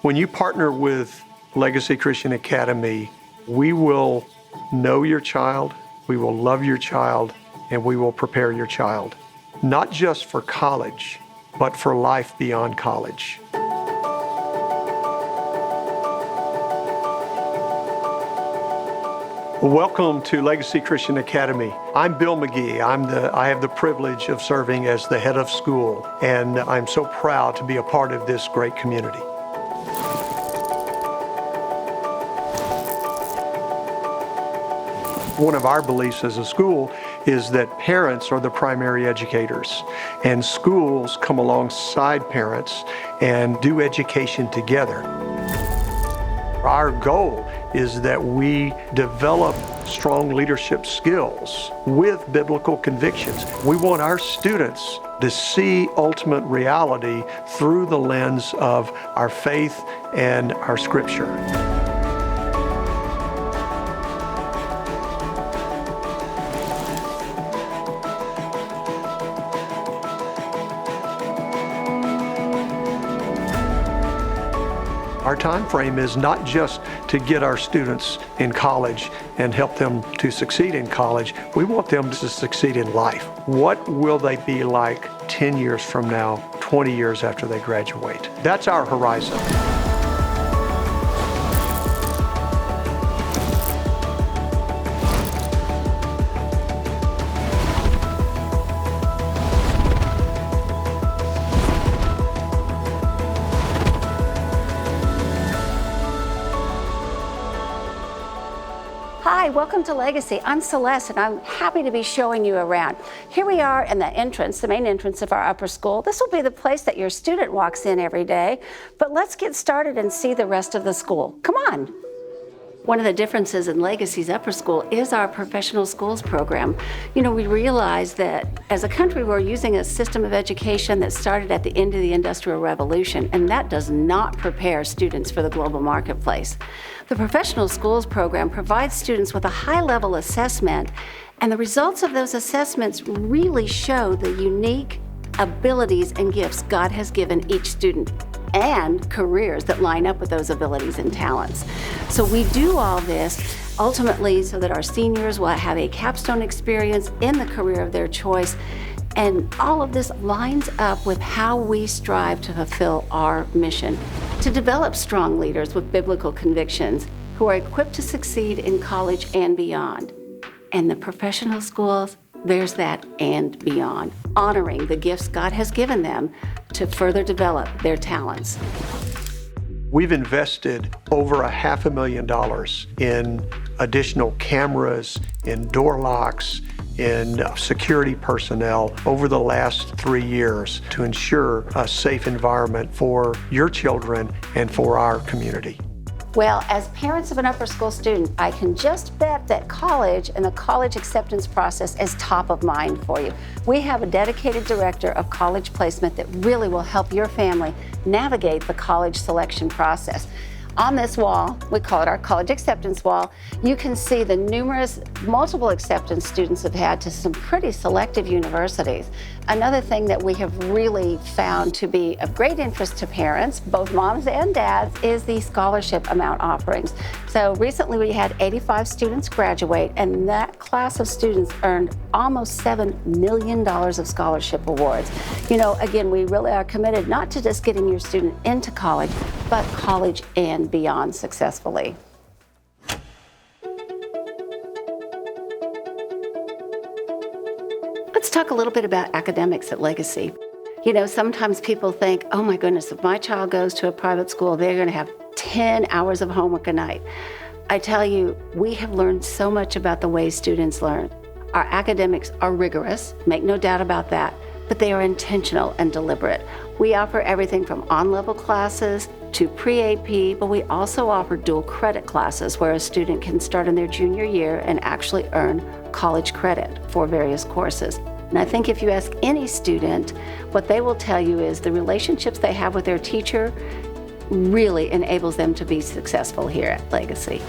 When you partner with Legacy Christian Academy, we will know your child, we will love your child, and we will prepare your child, not just for college, but for life beyond college. Welcome to Legacy Christian Academy. I'm Bill McGee. I have the privilege of serving as the head of school, and I'm so proud to be a part of this great community. One of our beliefs as a school is that parents are the primary educators, and schools come alongside parents and do education together. Our goal is that we develop strong leadership skills with biblical convictions. We want our students to see ultimate reality through the lens of our faith and our scripture. Our time frame is not just to get our students in college and help them to succeed in college. We want them to succeed in life. What will they be like 10 years from now, 20 years after they graduate? That's our horizon. Hi, welcome to Legacy. I'm Celeste, and I'm happy to be showing you around. Here we are in the entrance, the main entrance of our upper school. This will be the place that your student walks in every day, but let's get started and see the rest of the school. Come on. One of the differences in Legacy's upper school is our professional schools program. You know, we realize that as a country, we're using a system of education that started at the end of the Industrial Revolution, and that does not prepare students for the global marketplace. The professional schools program provides students with a high-level assessment, and the results of those assessments really show the unique abilities and gifts God has given each student, and careers that line up with those abilities and talents. So we do all this ultimately so that our seniors will have a capstone experience in the career of their choice. And all of this lines up with how we strive to fulfill our mission, to develop strong leaders with biblical convictions who are equipped to succeed in college and beyond. And the professional schools, there's that and beyond, honoring the gifts God has given them to further develop their talents. We've invested over $500,000 in additional cameras, in door locks, in security personnel over the last 3 years to ensure a safe environment for your children and for our community. Well, as parents of an upper school student, I can just bet that college and the college acceptance process is top of mind for you. We have a dedicated director of college placement that really will help your family navigate the college selection process. On this wall, we call it our college acceptance wall, you can see the numerous multiple acceptance students have had to some pretty selective universities. Another thing that we have really found to be of great interest to parents, both moms and dads, is the scholarship amount offerings. So recently we had 85 students graduate, and that class of students earned almost $7 million of scholarship awards. You know, again, we really are committed not to just getting your student into college, but college and beyond successfully. Let's talk a little bit about academics at Legacy. You know, sometimes people think, oh my goodness, if my child goes to a private school, they're going to have 10 hours of homework a night. I tell you, we have learned so much about the way students learn. Our academics are rigorous, make no doubt about that, but they are intentional and deliberate. We offer everything from on-level classes to pre-AP, but we also offer dual credit classes where a student can start in their junior year and actually earn college credit for various courses. And I think if you ask any student, what they will tell you is the relationships they have with their teacher really enables them to be successful here at Legacy.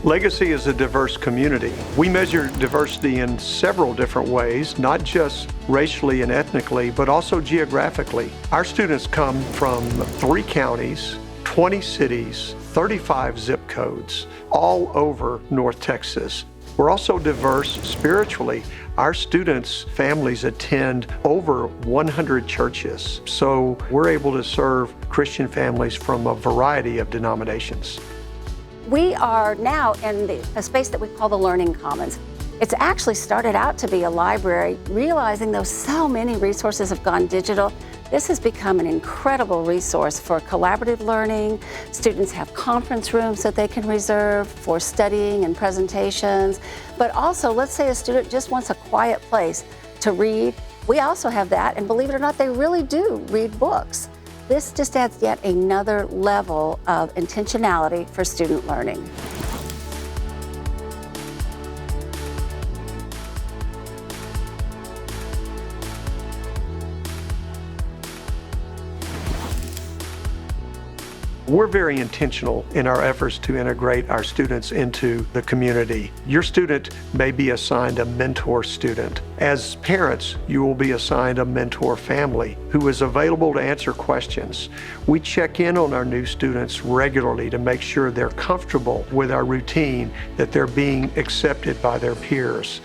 Legacy is a diverse community. We measure diversity in several different ways, not just racially and ethnically, but also geographically. Our students come from 3 counties, 20 cities, 35 zip codes, all over North Texas. We're also diverse spiritually. Our students' families attend over 100 churches, so we're able to serve Christian families from a variety of denominations. We are now in a space that we call the Learning Commons. It's actually started out to be a library, realizing though so many resources have gone digital, this has become an incredible resource for collaborative learning. Students have conference rooms that they can reserve for studying and presentations. But also, let's say a student just wants a quiet place to read. We also have that, and believe it or not, they really do read books. This just adds yet another level of intentionality for student learning. We're very intentional in our efforts to integrate our students into the community. Your student may be assigned a mentor student. As parents, you will be assigned a mentor family who is available to answer questions. We check in on our new students regularly to make sure they're comfortable with our routine, that they're being accepted by their peers.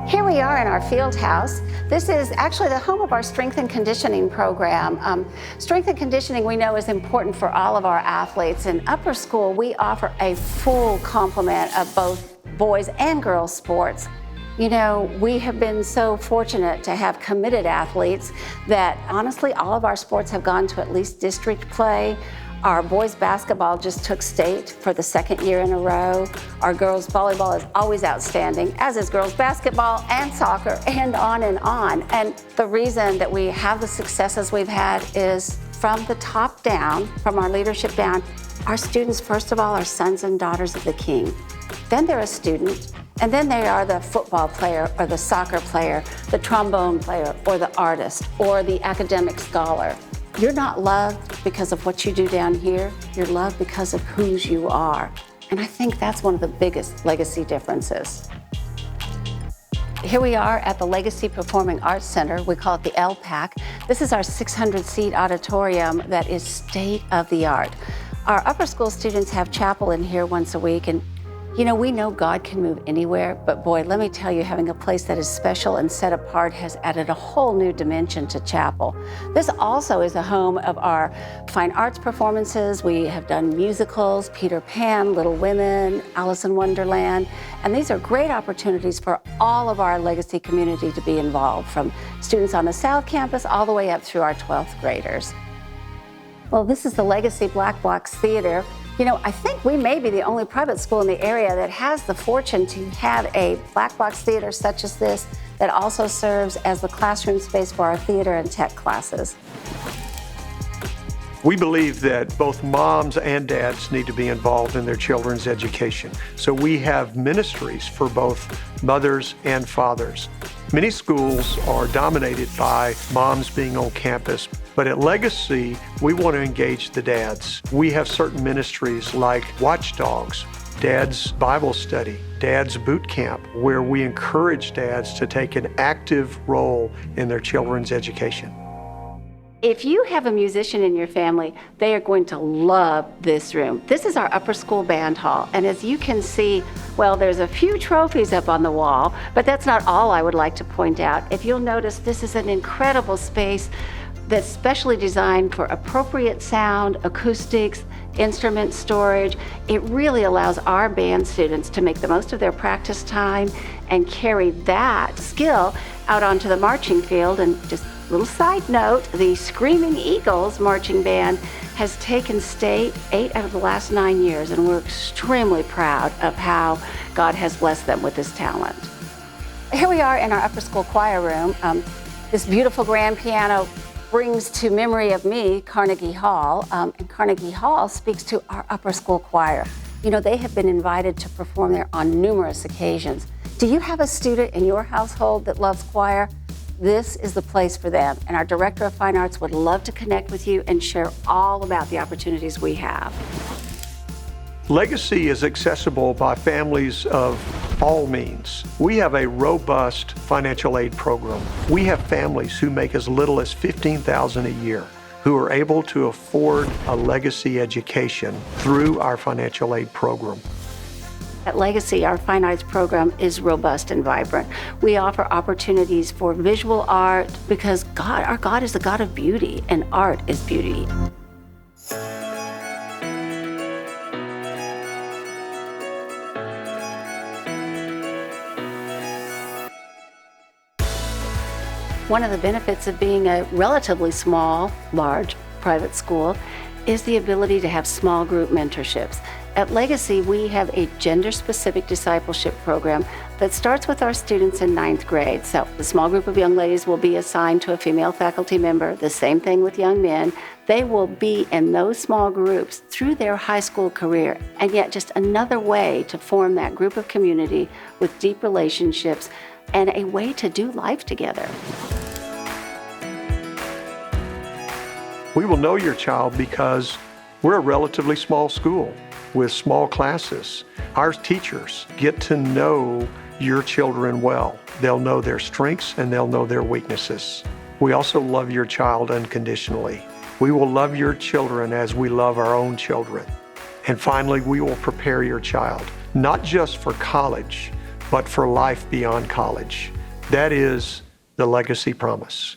Here we are in our field house. This is actually the home of our strength and conditioning program. Strength and conditioning we know is important for all of our athletes. In upper school, we offer a full complement of both boys and girls sports. You know, we have been so fortunate to have committed athletes that honestly all of our sports have gone to at least district play. Our boys basketball just took state for the 2nd year in a row. Our girls volleyball is always outstanding, as is girls basketball and soccer, and on and on. And the reason that we have the successes we've had is from the top down, from our leadership down. Our students, first of all, are sons and daughters of the King. Then they're a student, and then they are the football player or the soccer player, the trombone player or the artist or the academic scholar. You're not loved because of what you do down here. You're loved because of whose you are. And I think that's one of the biggest legacy differences. Here we are at the Legacy Performing Arts Center. We call it the LPAC. This is our 600-seat auditorium that is state-of-the-art. Our upper school students have chapel in here once a week, and you know, we know God can move anywhere, but boy, let me tell you, having a place that is special and set apart has added a whole new dimension to chapel. This also is a home of our fine arts performances. We have done musicals, Peter Pan, Little Women, Alice in Wonderland, and these are great opportunities for all of our legacy community to be involved, from students on the South Campus all the way up through our 12th graders. Well, this is the Legacy Black Box Theater. You know, I think we may be the only private school in the area that has the fortune to have a black box theater such as this that also serves as the classroom space for our theater and tech classes. We believe that both moms and dads need to be involved in their children's education. So we have ministries for both mothers and fathers. Many schools are dominated by moms being on campus, but at Legacy, we want to engage the dads. We have certain ministries like Watchdogs, Dad's Bible Study, Dad's Boot Camp, where we encourage dads to take an active role in their children's education. If you have a musician in your family, they are going to love this room. This is our upper school band hall, and as you can see, well, there's a few trophies up on the wall, but that's not all I would like to point out. If you'll notice, this is an incredible space that's specially designed for appropriate sound, acoustics, instrument storage. It really allows our band students to make the most of their practice time and carry that skill out onto the marching field. And just a little side note, the Screaming Eagles marching band has taken state 8 out of the last 9 years, and we're extremely proud of how God has blessed them with this talent. Here we are in our upper school choir room. This beautiful grand piano brings to memory of me Carnegie Hall, and Carnegie Hall speaks to our upper school choir. You know, they have been invited to perform there on numerous occasions. Do you have a student in your household that loves choir? this is the place for them. And our Director of Fine Arts would love to connect with you and share all about the opportunities we have. Legacy is accessible by families of all means. We have a robust financial aid program. We have families who make as little as $15,000 a year who are able to afford a legacy education through our financial aid program. At Legacy, our Fine Arts program is robust and vibrant. We offer opportunities for visual art because our God is the God of beauty, and art is beauty. One of the benefits of being a relatively large private school is the ability to have small group mentorships. At Legacy, we have a gender-specific discipleship program that starts with our students in 9th grade. So the small group of young ladies will be assigned to a female faculty member, the same thing with young men. They will be in those small groups through their high school career, and yet just another way to form that group of community with deep relationships and a way to do life together. We will know your child because we're a relatively small school with small classes. Our teachers get to know your children well. They'll know their strengths and they'll know their weaknesses. We also love your child unconditionally. We will love your children as we love our own children. And finally, we will prepare your child, not just for college, but for life beyond college. That is the Legacy Promise.